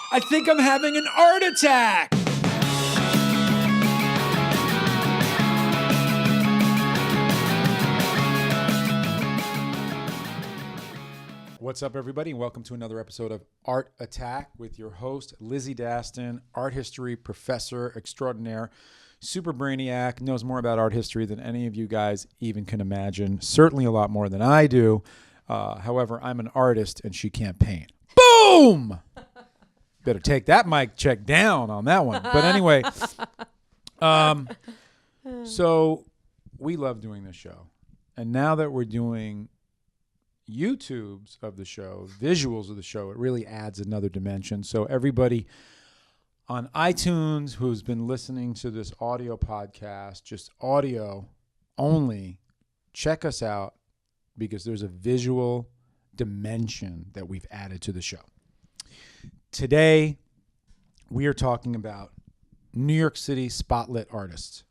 I think I'm having an art attack. What's up, everybody, and welcome to another episode of Art Attack with your host, Lizzie Daston, art history professor extraordinaire, super brainiac, knows more about art history than any of you guys even can imagine, certainly a lot more than I do. However, I'm an artist and she can't paint. Boom! Better take that mic check down on that one. But anyway, so we love doing this show. And now that we're doing YouTubes of the show, visuals of the show, it really adds another dimension. So everybody on iTunes who's been listening to this audio podcast, just audio only, check us out because there's a visual dimension that we've added to the show. Today, we are talking about New York City spotlit artists.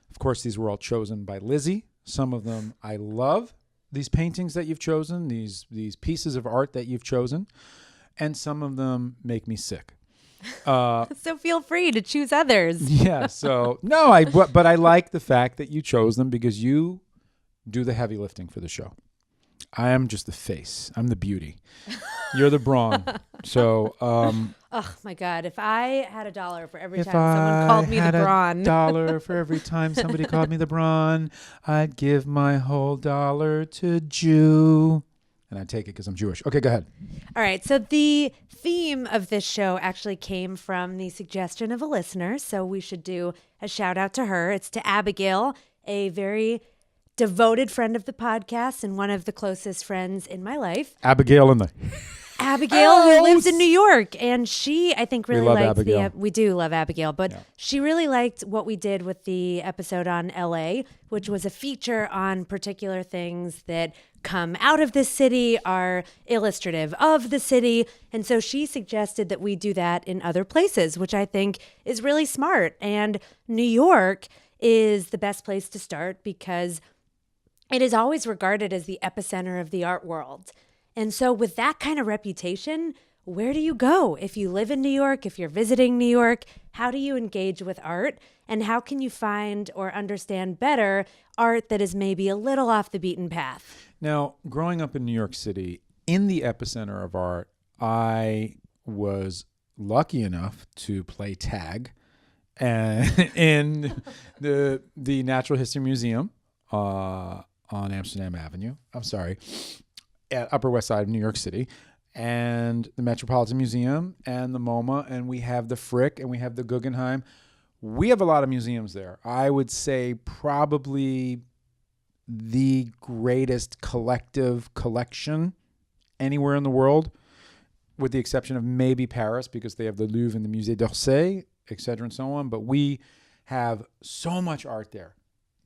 Of course, these were all chosen by Lizzie. Some of them I love. These paintings that you've chosen, these pieces of art that you've chosen, and some of them make me sick. So feel free to choose others. Yeah. So no, but I like the fact that you chose them because you do the heavy lifting for the show. I am just the face. I'm the beauty. You're the brawn. So, oh my God! If I had $1 for every time someone called me the brawn, $1 for every time somebody called me the brawn, I'd give my whole dollar to Jew. And I'd take it because I'm Jewish. Okay, go ahead. All right. So the theme of this show actually came from the suggestion of a listener. So we should do a shout out to her. It's to Abigail, a very devoted friend of the podcast and one of the closest friends in my life. Abigail who lives in New York, and she, I think, really liked we do love Abigail, but she really liked what we did with the episode on LA, which was a feature on particular things that come out of the city, are illustrative of the city, and so she suggested that we do that in other places, which I think is really smart. And New York is the best place to start because it is always regarded as the epicenter of the art world. And so with that kind of reputation, where do you go? If you live in New York, if you're visiting New York, how do you engage with art? And how can you find or understand better art that is maybe a little off the beaten path? Now, growing up in New York City, in the epicenter of art, I was lucky enough to play tag in the Natural History Museum on Amsterdam Avenue. I'm sorry. At Upper West Side of New York City, and the Metropolitan Museum and the MoMA, and we have the Frick and we have the Guggenheim. We have a lot of museums there. I would say probably the greatest collective collection anywhere in the world, with the exception of maybe Paris because they have the Louvre and the Musée d'Orsay, et cetera, and so on. But we have so much art there.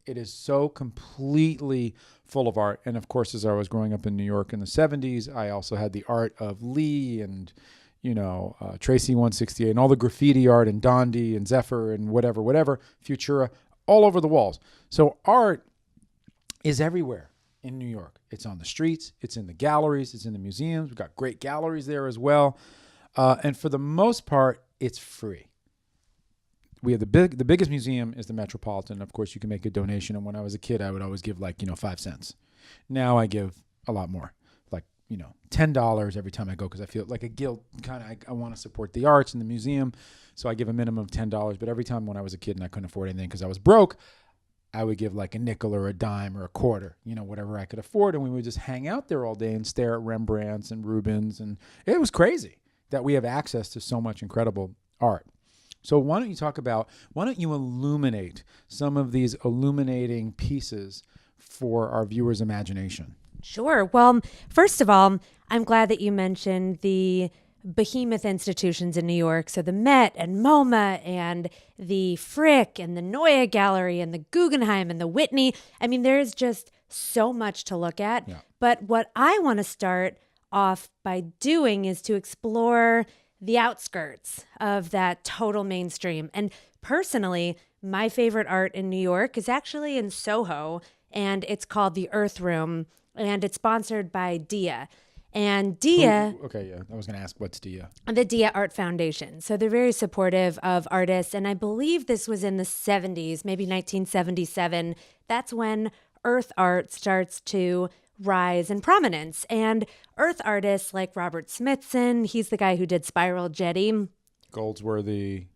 It is so completely full of art. And of course, as I was growing up in New York in the 70s, I also had the art of Lee and, Tracy 168 and all the graffiti art and Dondi and Zephyr and whatever, Futura, all over the walls. So art is everywhere in New York. It's on the streets. It's in the galleries. It's in the museums. We've got great galleries there as well. And for the most part, it's free. We have the biggest museum is the Metropolitan. Of course, you can make a donation. And when I was a kid, I would always give 5 cents. Now I give a lot more, $10 every time I go because I feel like a guilt I want to support the arts and the museum. So I give a minimum of $10. But every time when I was a kid and I couldn't afford anything because I was broke, I would give a nickel or a dime or a quarter, whatever I could afford. And we would just hang out there all day and stare at Rembrandts and Rubens. And it was crazy that we have access to so much incredible art. So why don't you illuminate some of these illuminating pieces for our viewers' imagination? Sure. Well, first of all, I'm glad that you mentioned the behemoth institutions in New York. So the Met and MoMA and the Frick and the Neue Gallery and the Guggenheim and the Whitney. I mean, there's just so much to look at. Yeah. But what I want to start off by doing is to explore the outskirts of that total mainstream. And personally, my favorite art in New York is actually in Soho, and it's called the Earth Room, and it's sponsored by Dia. And DIA. Okay, yeah. I was going to ask, what's DIA? The DIA Art Foundation. So they're very supportive of artists. And I believe this was in the 70s, maybe 1977. That's when earth art starts to rise in prominence. And earth artists like Robert Smithson, he's the guy who did Spiral Jetty. Goldsworthy.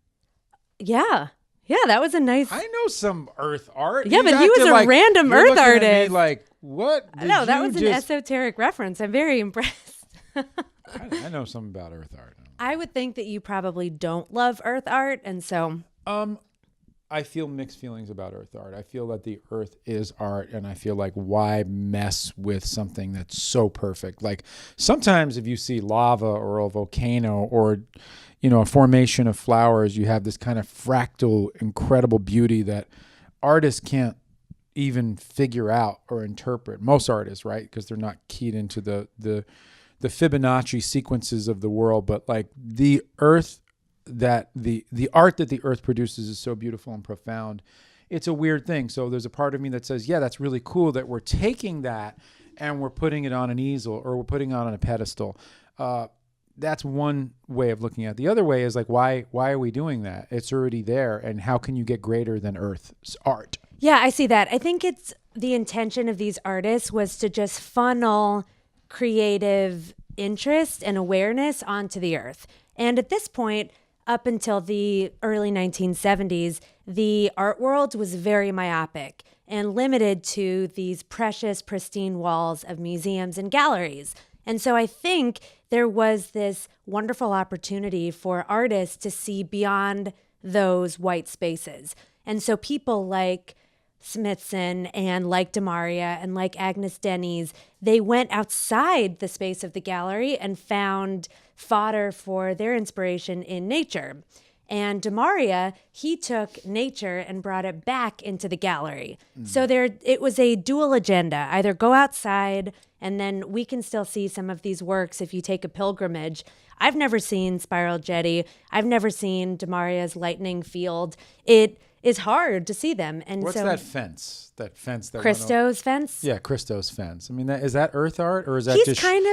Yeah. Yeah, that was a nice... I know some earth art. Yeah, but he was a random earth artist. At me like, what? No, that was an esoteric reference. I'm very impressed. I know something about earth art. I would think that you probably don't love earth art, and so... I feel mixed feelings about earth art. I feel that the earth is art, and I feel like, why mess with something that's so perfect? Like, sometimes if you see lava or a volcano or, a formation of flowers, you have this kind of fractal, incredible beauty that artists can't even figure out or interpret. Most artists, right? Because they're not keyed into the Fibonacci sequences of the world, but like the earth, that the art that the earth produces is so beautiful and profound. It's a weird thing. So there's a part of me that says, yeah, that's really cool that we're taking that and we're putting it on an easel or we're putting it on a pedestal. That's one way of looking at it. The other way is like, why are we doing that? It's already there. And how can you get greater than earth's art? Yeah, I see that. I think it's the intention of these artists was to just funnel creative interest and awareness onto the earth. And at this point, up until the early 1970s, the art world was very myopic and limited to these precious, pristine walls of museums and galleries. And so I think there was this wonderful opportunity for artists to see beyond those white spaces. And so people like Smithson and like DeMaria and like Agnes Denis, they went outside the space of the gallery and found fodder for their inspiration in nature. And DeMaria, he took nature and brought it back into the gallery. So it was a dual agenda. Either go outside, and then we can still see some of these works if you take a pilgrimage. I've never seen Spiral Jetty. I've never seen DeMaria's Lightning Field. It is hard to see them. And what's that fence? That fence that Christo's fence? Yeah, Christo's fence. I mean, is that earth art, or is that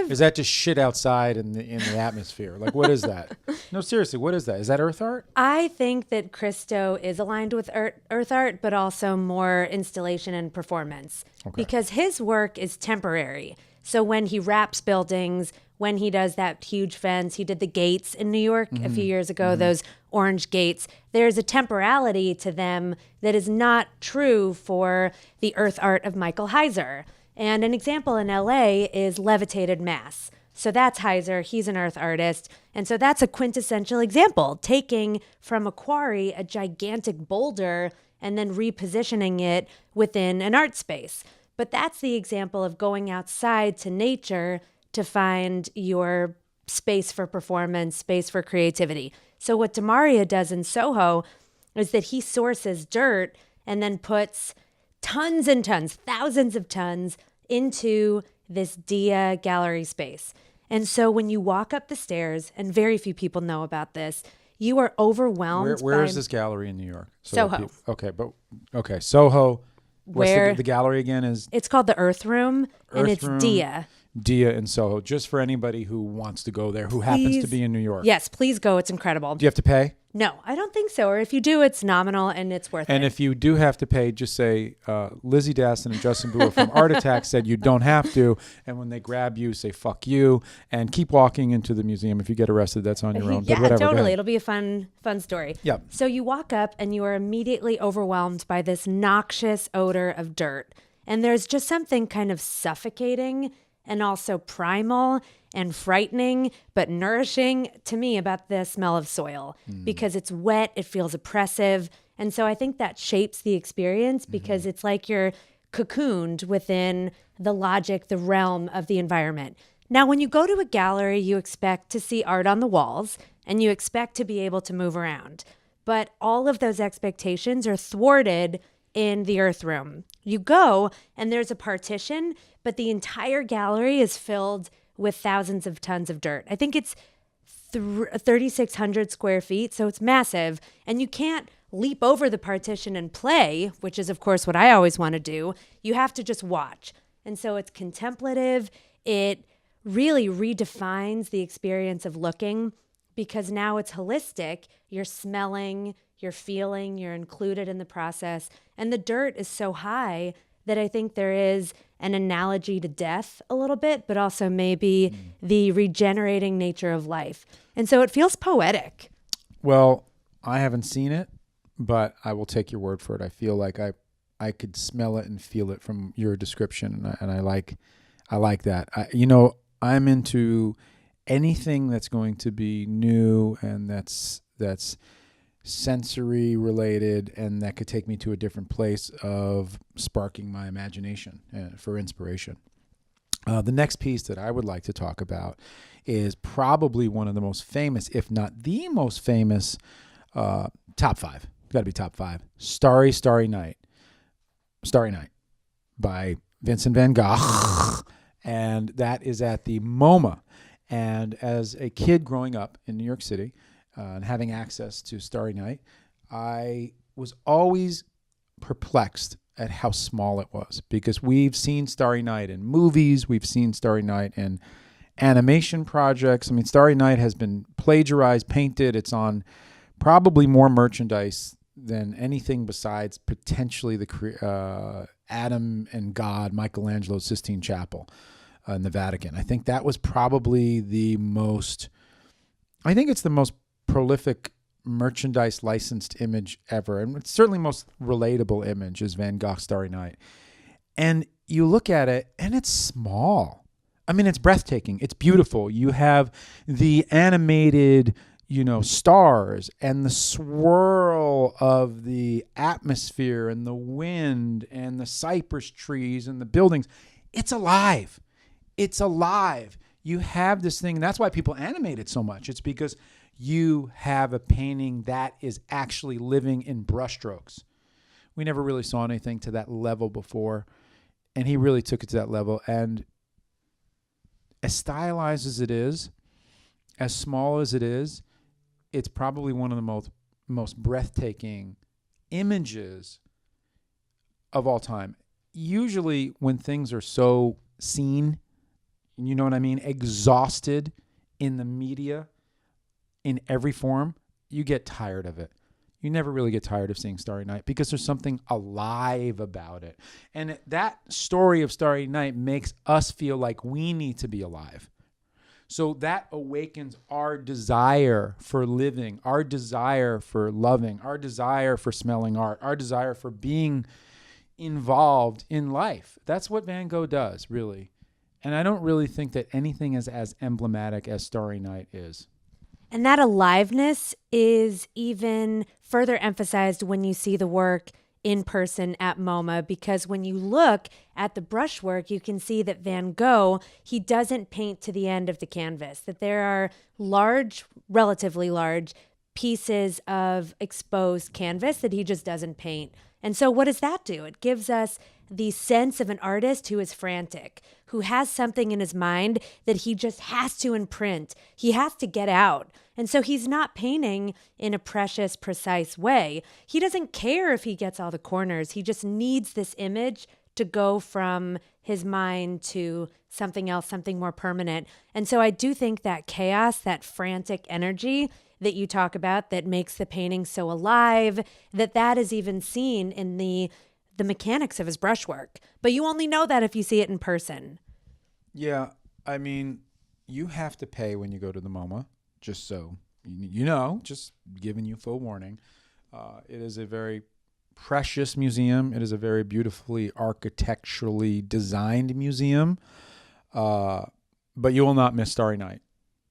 is that just shit outside in the atmosphere? Like, what is that? No, seriously, what is that? Is that earth art? I think that Christo is aligned with earth art, but also more installation and performance, because his work is temporary. So when he wraps buildings, when he does that huge fence, he did the gates in New York a few years ago, those orange gates. There's a temporality to them that is not true for the earth art of Michael Heiser. And an example in LA is Levitated Mass. So that's Heiser. He's an earth artist. And so that's a quintessential example, taking from a quarry a gigantic boulder and then repositioning it within an art space. But that's the example of going outside to nature to find your space for performance, space for creativity. So what DeMaria does in Soho is that he sources dirt and then puts tons and tons, thousands of tons into this DIA gallery space. And so when you walk up the stairs, and very few people know about this, you are overwhelmed. Where is this gallery in New York? Soho. Soho. Where the gallery again is? It's called the Earth Room, and it's DIA. DIA in Soho, just for anybody who wants to go there, who happens to be in New York. Yes, please go. It's incredible. Do you have to pay? No, I don't think so. Or if you do, it's nominal and it's worth it. And if you do have to pay, just say Lizzie Daston and Justin Brewer from Art Attack said you don't have to. And when they grab you, say fuck you and keep walking into the museum. If you get arrested, that's on your own. Yeah, but whatever, totally. It'll be a fun story. Yeah. So you walk up and you are immediately overwhelmed by this noxious odor of dirt. And there's just something kind of suffocating and also primal and frightening, but nourishing to me about the smell of soil, because it's wet, it feels oppressive. And so I think that shapes the experience, because it's like you're cocooned within the logic, the realm of the environment. Now, when you go to a gallery, you expect to see art on the walls and you expect to be able to move around. But all of those expectations are thwarted in the Earth Room. You go and there's a partition, but the entire gallery is filled with thousands of tons of dirt. I think it's 3,600 square feet, so it's massive. And you can't leap over the partition and play, which is, of course, what I always want to do. You have to just watch. And so it's contemplative. It really redefines the experience of looking, because now it's holistic. You're smelling, you're feeling, you're included in the process. And the dirt is so high that I think there is an analogy to death a little bit, but also maybe the regenerating nature of life. And so it feels poetic. Well, I haven't seen it, but I will take your word for it. I feel like I could smell it and feel it from your description, and I like that. I'm into anything that's going to be new and that's sensory related and that could take me to a different place of sparking my imagination for inspiration. The next piece that I would like to talk about is probably one of the most famous, if not the most famous, top five. Got to be top five. Starry Night by Vincent van Gogh. And that is at the MoMA. And as a kid growing up in New York City and having access to Starry Night, I was always perplexed at how small it was, because we've seen Starry Night in movies, we've seen Starry Night in animation projects. I mean, Starry Night has been plagiarized, painted. It's on probably more merchandise than anything besides potentially the Adam and God, Michelangelo's Sistine Chapel in the Vatican. I think that was probably I think it's the most prolific merchandise licensed image ever. And it's certainly most relatable image is Van Gogh's Starry Night. And you look at it and it's small. I mean, it's breathtaking. It's beautiful. You have the animated, stars and the swirl of the atmosphere and the wind and the cypress trees and the buildings. It's alive. It's alive. You have this thing. That's why people animate it so much. It's because you have a painting that is actually living in brushstrokes. We never really saw anything to that level before, and he really took it to that level. And as stylized as it is, as small as it is, it's probably one of the most breathtaking images of all time. Usually when things are so seen, you know what I mean, exhausted in the media, in every form, you get tired of it. You never really get tired of seeing Starry Night because there's something alive about it. And that story of Starry Night makes us feel like we need to be alive. So that awakens our desire for living, our desire for loving, our desire for smelling art, our desire for being involved in life. That's what Van Gogh does, really. And I don't really think that anything is as emblematic as Starry Night is. And that aliveness is even further emphasized when you see the work in person at MoMA, because when you look at the brushwork, you can see that Van Gogh, he doesn't paint to the end of the canvas, that there are large, relatively large pieces of exposed canvas that he just doesn't paint. And so what does that do? It gives us the sense of an artist who is frantic, who has something in his mind that he just has to imprint. He has to get out. And so he's not painting in a precious, precise way. He doesn't care if he gets all the corners. He just needs this image to go from his mind to something else, something more permanent. And so I do think that chaos, that frantic energy that you talk about that makes the painting so alive, that is even seen in the mechanics of his brushwork. But you only know that if you see it in person. Yeah, I mean, you have to pay when you go to the MoMA, just so just giving you full warning. It is a very precious museum. It is a very beautifully architecturally designed museum. But you will not miss Starry Night.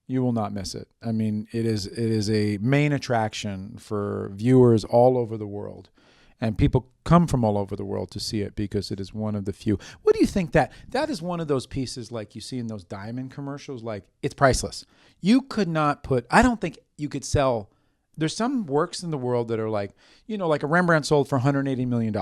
You will not miss it. I mean, it is a main attraction for viewers all over the world. And people come from all over the world to see it because it is one of the few. What do you think that is one of those pieces like you see in those diamond commercials? Like, it's priceless. You could not I don't think you could sell. There's some works in the world that are like, like a Rembrandt sold for $180 million,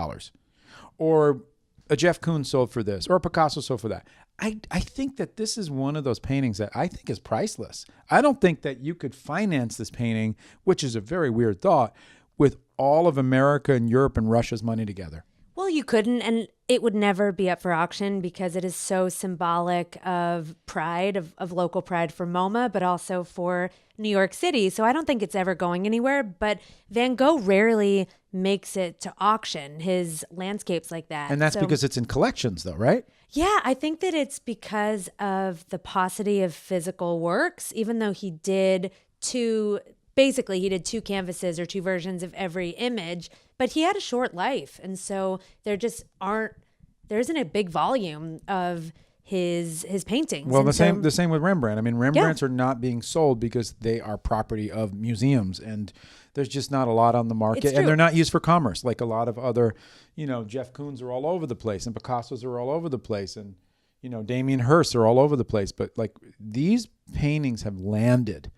or a Jeff Koons sold for this, or a Picasso sold for that. I think that this is one of those paintings that I think is priceless. I don't think that you could finance this painting, which is a very weird thought, with all of America and Europe and Russia's money together. Well, Well, you couldn't, and it would never be up for auction because it is so symbolic of pride, of local pride for MoMA, but also for New York City. So I don't think it's ever going anywhere, but Van Gogh rarely makes it to auction, his landscapes like that. And that's because it's in collections though, right? Yeah, I think that it's because of the paucity of physical works, even though he did two canvases or two versions of every image, but he had a short life. And so there isn't a big volume of his paintings. Well, the same with Rembrandt. I mean, Rembrandts are not being sold because they are property of museums, and there's just not a lot on the market, and they're not used for commerce like a lot of other, Jeff Koons are all over the place, and Picassos are all over the place, and Damien Hirst are all over the place. But like these paintings have landed,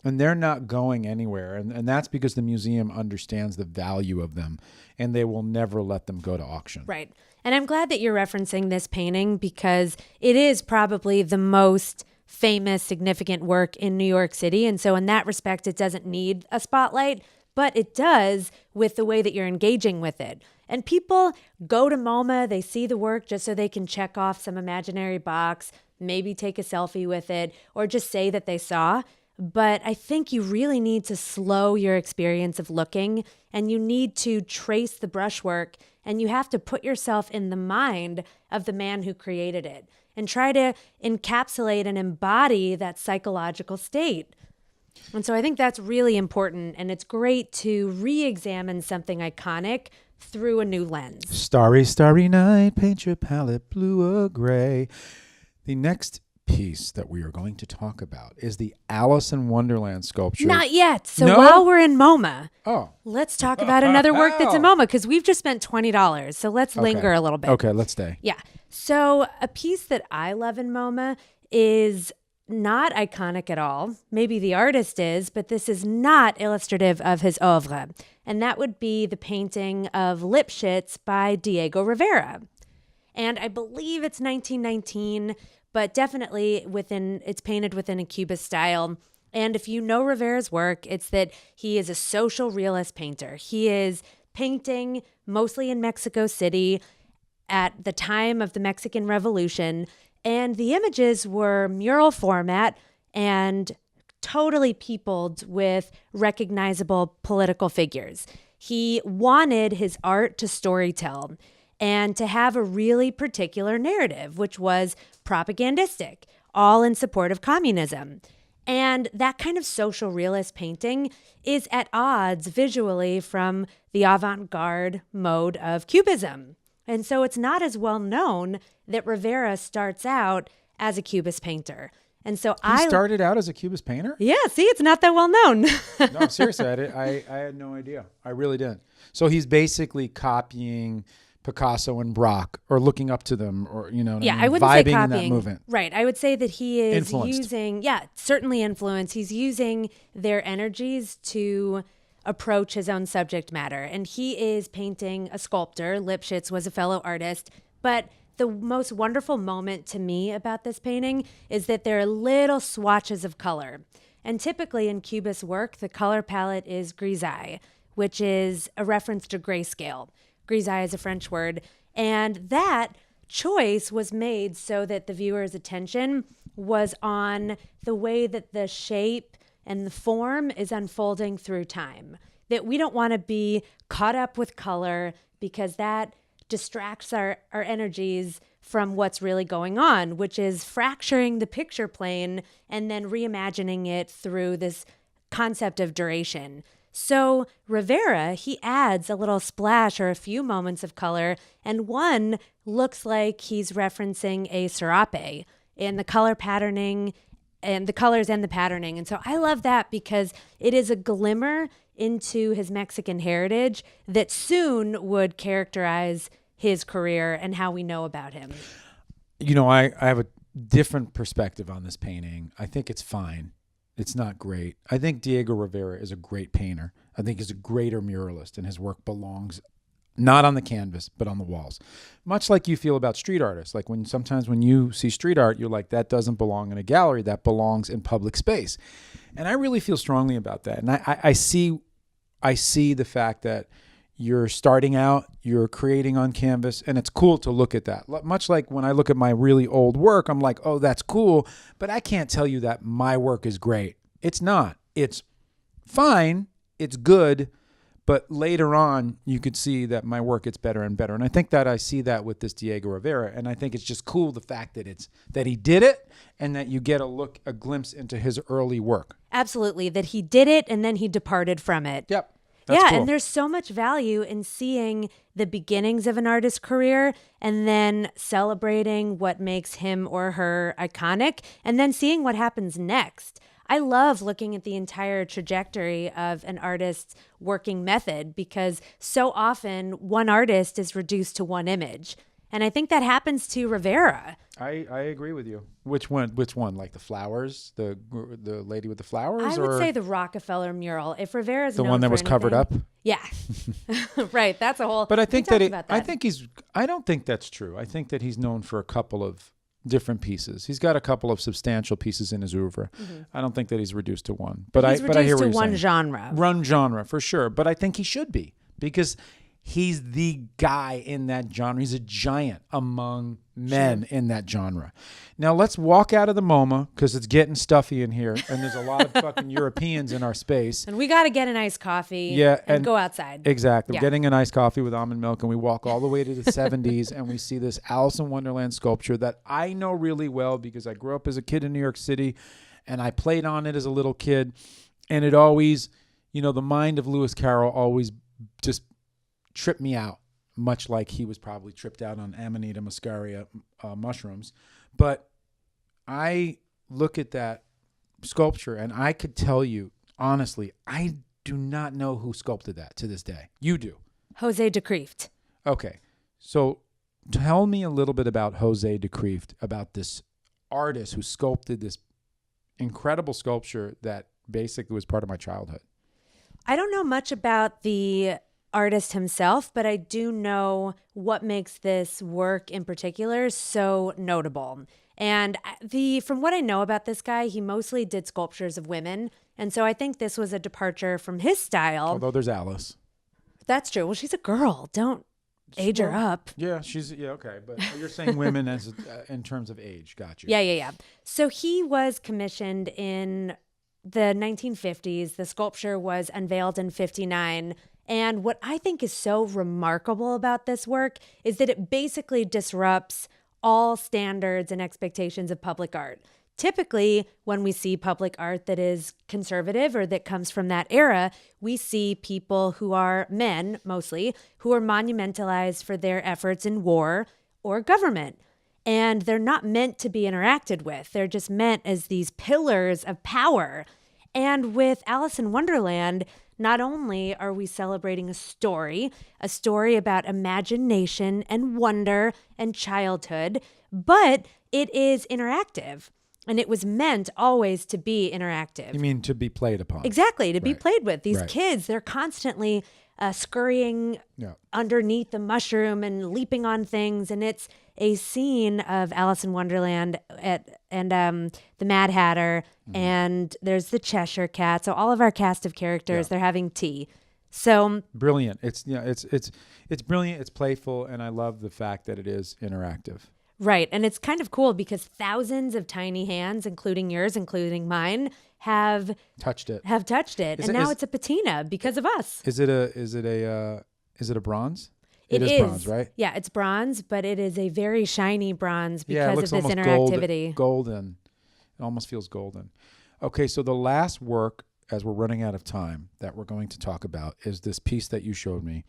and they're not going anywhere, and that's because the museum understands the value of them, and they will never let them go to auction. Right. And I'm glad that you're referencing this painting because it is probably the most famous, significant work in New York City. And so in that respect, it doesn't need a spotlight, but it does with the way that you're engaging with it. And people go to MoMA, they see the work just so they can check off some imaginary box, maybe take a selfie with it, or just say that they saw. But I think you really need to slow your experience of looking, and you need to trace the brushwork, and you have to put yourself in the mind of the man who created it and try to encapsulate and embody that psychological state. And so I think that's really important, and it's great to re-examine something iconic through a new lens. Starry, starry night, paint your palette blue or gray. The next piece that we are going to talk about is the Alice in Wonderland sculpture. Not yet. So while we're in MoMA, let's talk about another work that's in MoMA, because we've just spent $20. So let's linger a little bit. Okay, let's stay. Yeah. So a piece that I love in MoMA is not iconic at all. Maybe the artist is, but this is not illustrative of his oeuvre. And that would be the painting of Lipschitz by Diego Rivera. And I believe it's 1919, but definitely it's painted within a Cubist style. And if you know Rivera's work, it's that he is a social realist painter. He is painting mostly in Mexico City at the time of the Mexican Revolution. And the images were mural format and totally peopled with recognizable political figures. He wanted his art to storytell and to have a really particular narrative, which was propagandistic, all in support of communism. And that kind of social realist painting is at odds visually from the avant-garde mode of Cubism. And so it's not as well known that Rivera starts out as a Cubist painter. And so he started out as a Cubist painter? Yeah, see, it's not that well known. No, seriously, I had no idea. I really didn't. So he's basically copying Picasso and Braque, or looking up to them, or I wouldn't say copying. In that movement. Right. I would say that he is influenced. Certainly influence. He's using their energies to approach his own subject matter. And he is painting a sculptor. Lipschitz was a fellow artist. But the most wonderful moment to me about this painting is that there are little swatches of color. And typically in Cubist work, the color palette is grisaille, which is a reference to grayscale. Grisaille is a French word. And that choice was made so that the viewer's attention was on the way that the shape and the form is unfolding through time. That we don't want to be caught up with color because that distracts our energies from what's really going on, which is fracturing the picture plane and then reimagining it through this concept of duration. So Rivera, he adds a little splash or a few moments of color, and one looks like he's referencing a serape in the color patterning and the colors and the patterning. And so I love that because it is a glimmer into his Mexican heritage that soon would characterize his career and how we know about him. I have a different perspective on this painting. I think it's fine. It's not great. I think Diego Rivera is a great painter. I think he's a greater muralist, and his work belongs not on the canvas, but on the walls. Much like you feel about street artists. Like sometimes when you see street art, you're like, that doesn't belong in a gallery. That belongs in public space. And I really feel strongly about that. And I see the fact that, you're starting out, you're creating on canvas, and it's cool to look at that. Much like when I look at my really old work, I'm like, oh, that's cool, but I can't tell you that my work is great. It's not. It's fine. It's good. But later on, you could see that my work gets better and better. And I think that I see that with this Diego Rivera. And I think it's just cool, the fact that he did it and that you get a glimpse into his early work. Absolutely. That he did it and then he departed from it. Yep. That's cool. And there's so much value in seeing the beginnings of an artist's career and then celebrating what makes him or her iconic and then seeing what happens next. I love looking at the entire trajectory of an artist's working method because so often one artist is reduced to one image. And I think that happens to Rivera. I agree with you. Which one? Like the flowers, the lady with the flowers? I would say the Rockefeller mural. If Rivera's the one that was covered up. Yeah, right. That's a whole. But I think I don't think that's true. I think that he's known for a couple of different pieces. He's got a couple of substantial pieces in his ouvre. Mm-hmm. I don't think that he's reduced to one. But I hear what you're saying. One genre. One genre for sure. But I think he should be because he's the guy in that genre. He's a giant among men in that genre. Now let's walk out of the MoMA because it's getting stuffy in here, and there's a lot of fucking Europeans in our space. And we got to get an iced coffee. And go outside. Exactly. Yeah. We're getting an iced coffee with almond milk, and we walk all the way to the 70s, and we see this Alice in Wonderland sculpture that I know really well because I grew up as a kid in New York City, and I played on it as a little kid, and it always, the mind of Lewis Carroll always just tripped me out, much like he was probably tripped out on Amanita muscaria mushrooms. But I look at that sculpture and I could tell you, honestly, I do not know who sculpted that to this day. You do. Jose de Kreeft. Okay. So tell me a little bit about Jose de Kreeft, about this artist who sculpted this incredible sculpture that basically was part of my childhood. I don't know much about the artist himself, but I do know what makes this work in particular so notable. And from what I know about this guy, he mostly did sculptures of women. And so I think this was a departure from his style. Although there's Alice. That's true. Well, she's a girl. Don't age her up. Yeah, okay. But you're saying women as in terms of age. Gotcha. Yeah. So he was commissioned in the 1950s. The sculpture was unveiled in 1959. And what I think is so remarkable about this work is that it basically disrupts all standards and expectations of public art. Typically, when we see public art that is conservative or that comes from that era, we see people who are men, mostly, who are monumentalized for their efforts in war or government. And they're not meant to be interacted with. They're just meant as these pillars of power. And with Alice in Wonderland, not only are we celebrating a story about imagination and wonder and childhood, but it is interactive. And it was meant always to be interactive. You mean to be played upon? Exactly, to be played with. These kids, they're constantly scurrying underneath the mushroom and leaping on things. And it's a scene of Alice in Wonderland and the Mad Hatter, and there's the Cheshire Cat. So all of our cast of characters, they're having tea. So brilliant. It's brilliant. It's playful, and I love the fact that it is interactive. Right, and it's kind of cool because thousands of tiny hands, including yours, including mine, have touched it, and now it's a patina because of us. Is it a bronze? It is bronze, right? Yeah, it's bronze, but it is a very shiny bronze because of this interactivity. Golden. It almost feels golden. Okay, so the last work, as we're running out of time, that we're going to talk about is this piece that you showed me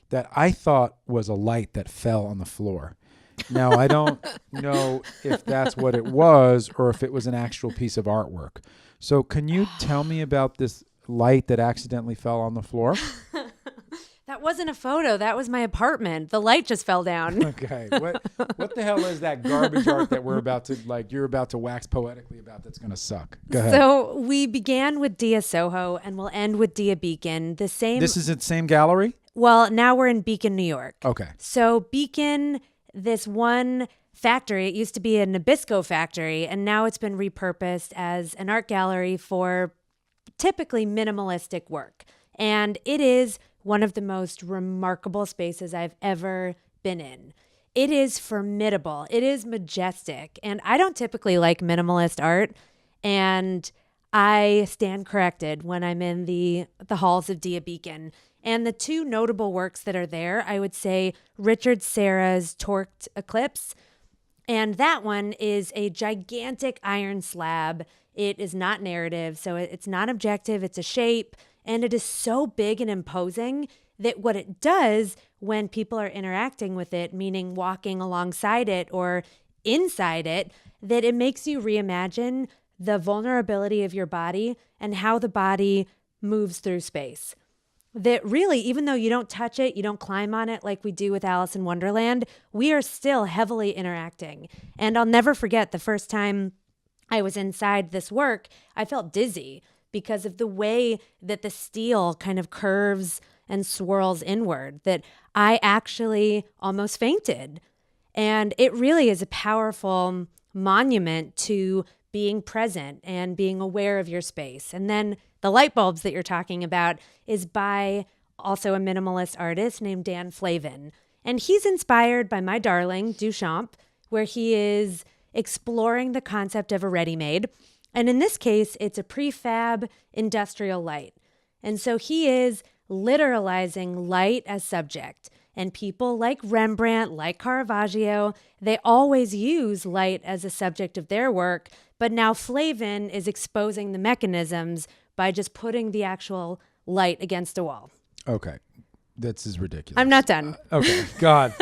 that I thought was a light that fell on the floor. Now, I don't know if that's what it was or if it was an actual piece of artwork. So can you tell me about this light that accidentally fell on the floor? That wasn't a photo. That was my apartment. The light just fell down. Okay. What the hell is that garbage art that you're about to wax poetically about that's going to suck? Go ahead. So we began with Dia Soho and we'll end with Dia Beacon. This is the same gallery? Well, now we're in Beacon, New York. Okay. So Beacon, this one factory, it used to be a Nabisco factory, and now it's been repurposed as an art gallery for typically minimalistic work. And it is one of the most remarkable spaces I've ever been in. It is formidable. It is majestic. And I don't typically like minimalist art. And I stand corrected when I'm in the halls of Dia Beacon. And the two notable works that are there, I would say Richard Serra's Torqued Eclipse. And that one is a gigantic iron slab. It is not narrative, so it's not objective. It's a shape. And it is so big and imposing that what it does when people are interacting with it, meaning walking alongside it or inside it, that it makes you reimagine the vulnerability of your body and how the body moves through space. That really, even though you don't touch it, you don't climb on it like we do with Alice in Wonderland, we are still heavily interacting. And I'll never forget the first time I was inside this work, I felt dizzy because of the way that the steel kind of curves and swirls inward, that I actually almost fainted. And it really is a powerful monument to being present and being aware of your space. And then the light bulbs that you're talking about is by also a minimalist artist named Dan Flavin. And he's inspired by my darling, Duchamp, where he is exploring the concept of a ready-made. And in this case, it's a prefab industrial light. And so he is literalizing light as subject. And people like Rembrandt, like Caravaggio, they always use light as a subject of their work. But now Flavin is exposing the mechanisms by just putting the actual light against a wall. Okay. This is ridiculous. I'm not done. Okay. God.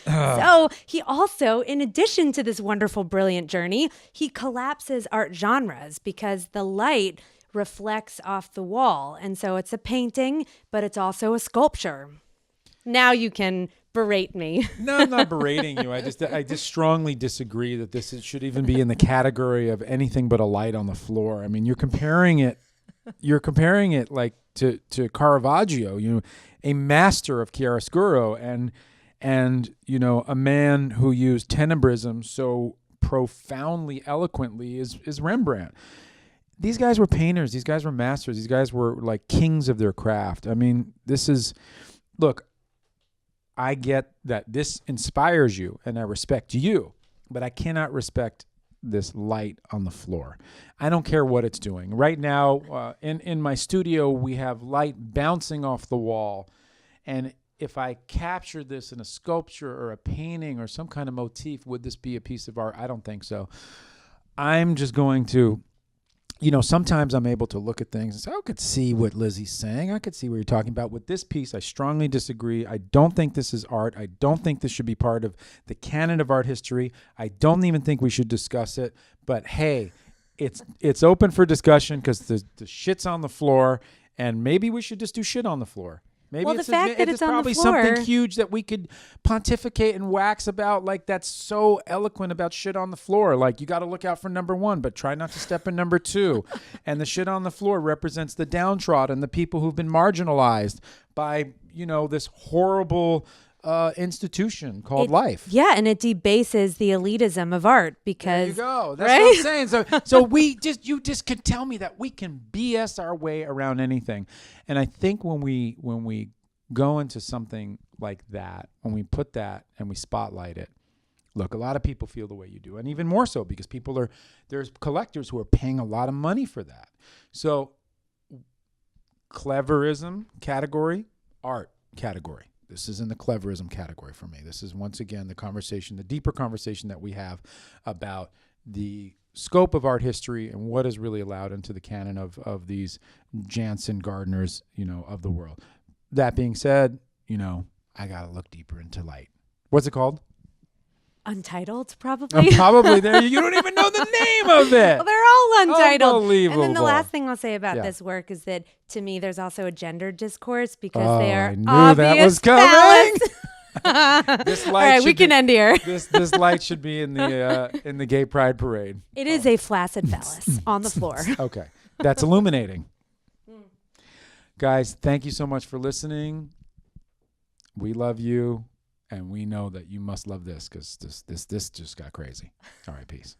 So he also, in addition to this wonderful, brilliant journey, he collapses art genres because the light reflects off the wall. And so it's a painting, but it's also a sculpture. Now you can berate me. No, I'm not berating you. I just strongly disagree that should even be in the category of anything but a light on the floor. I mean, you're comparing it like to Caravaggio, a master of chiaroscuro and a man who used tenebrism so profoundly eloquently is Rembrandt. These guys were painters. These guys were masters. These guys were like kings of their craft. I mean, look, I get that this inspires you and I respect you, but I cannot respect this light on the floor. I don't care what it's doing. Right now, in my studio, we have light bouncing off the wall. And if I capture this in a sculpture or a painting or some kind of motif, would this be a piece of art? I don't think so. I'm just going to, sometimes I'm able to look at things and say, I could see what Lizzie's saying. I could see what you're talking about. With this piece, I strongly disagree. I don't think this is art. I don't think this should be part of the canon of art history. I don't even think we should discuss it. But hey, it's open for discussion because the shit's on the floor, and maybe we should just do shit on the floor. Maybe the fact that it's on probably the floor, something huge that we could pontificate and wax about, like that's so eloquent about shit on the floor. Like, you got to look out for number one, but try not to step in number two. And the shit on the floor represents the downtrodden, the people who've been marginalized by, this horrible institution called life. Yeah, and it debases the elitism of art because... There you go. That's right? What I'm saying. So you just can tell me that we can BS our way around anything. And I think when we go into something like that, when we put that and we spotlight it, look, a lot of people feel the way you do. And even more so because there's collectors who are paying a lot of money for that. So cleverism category, art category. This is in the cleverism category for me. This is, once again, the deeper conversation that we have about the scope of art history and what is really allowed into the canon of these Jansen Gardners, of the world. That being said, I got to look deeper into light. What's it called? Untitled, probably. Probably. There. You don't even know the name of it. Well, they're all untitled. Unbelievable. And then the last thing I'll say about this work is that, to me, there's also a gender discourse because they are I knew obvious that was coming. This light all right, we can end here. This light should be in the gay pride parade. It is a flaccid phallus on the floor. Okay. That's illuminating. Guys, thank you so much for listening. We love you. And we know that you must love this because this just got crazy. All right, peace.